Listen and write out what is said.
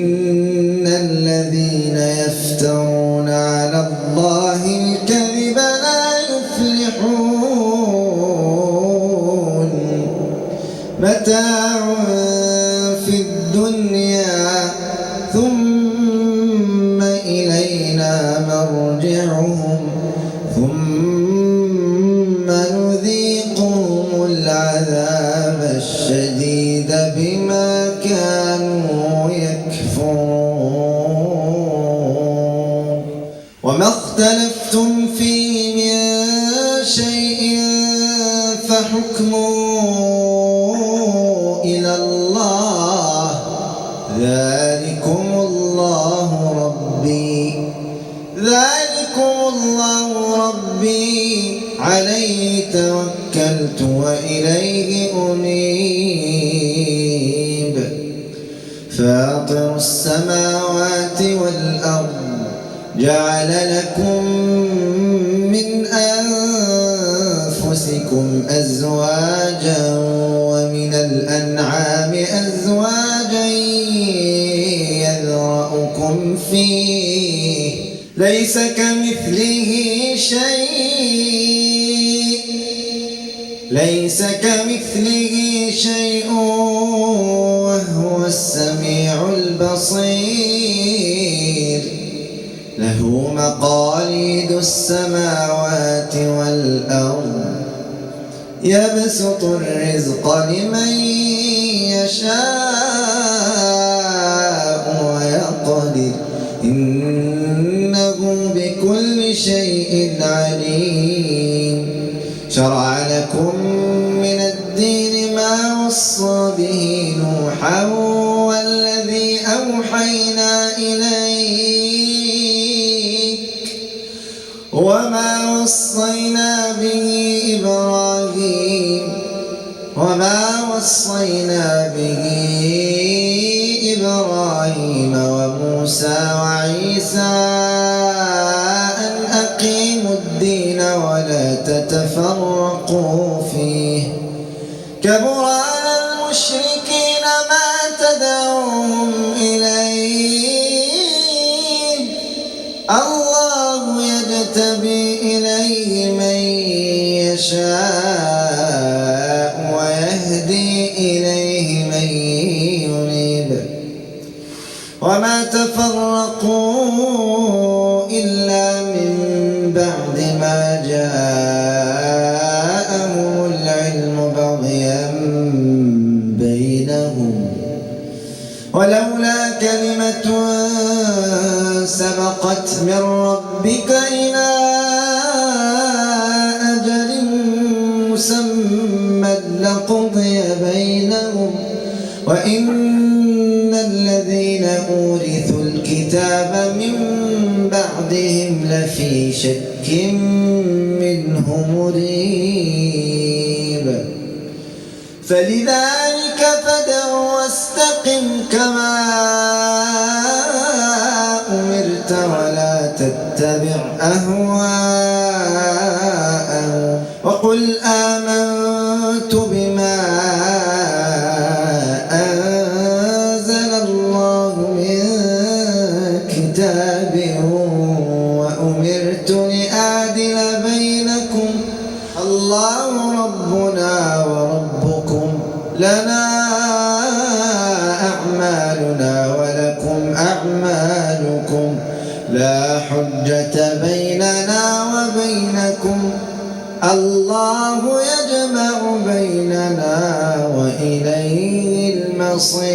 إن الذين يفترون على الله الكذب لا يفلحون متاع في الدنيا ثم إلينا مرجعهم ثم نذيقهم العذاب الشديد بما كانوا يكفرون وما اختلفتم فيه من شيء فحكمه إلى الله ذلكم الله ربي عليه توكلت وإليه أنيب فاطر السماوات والأرض جعل لكم من أنفسكم أزواجا ومن الأنعام أزواجا يذرأكم فيه ليس كمثله شيء وهو السميع البصير له مقاليد السماوات والأرض يبسط الرزق لمن يشاء ويقدر إنه بكل شيء عليم شرع لكم من الدين ما وصى به نوحا والذي أوحينا إليك وما وصينا به إبراهيم وموسى وعيسى أن أقيموا الدين ولا تتفرقوا فيه كبر على المشركين ما تدعوهم إليه الله يجتبي إليه من يشاء ويهدي إليه من ينيب وما تفرقوا إلا من بعد ما جاءهم العلم بغيا بينهم ولولا كلمة سبقت من ربك إلى أجل مسمى لقضي بينهم وإن الذين أورثوا الكتاب من بعدهم لفي شك منه مريب فلذلك فادع واستقم كما أمرت ولا تتبع أهواءهم وقل آمنت بما أنزل الله من كتاب وأمرت لأعدل بينكم الله ربنا وربكم لنا أعمالنا ولكم أعمالكم لا حجة بيننا وبينكم الله يجمع بيننا وإليه المصير.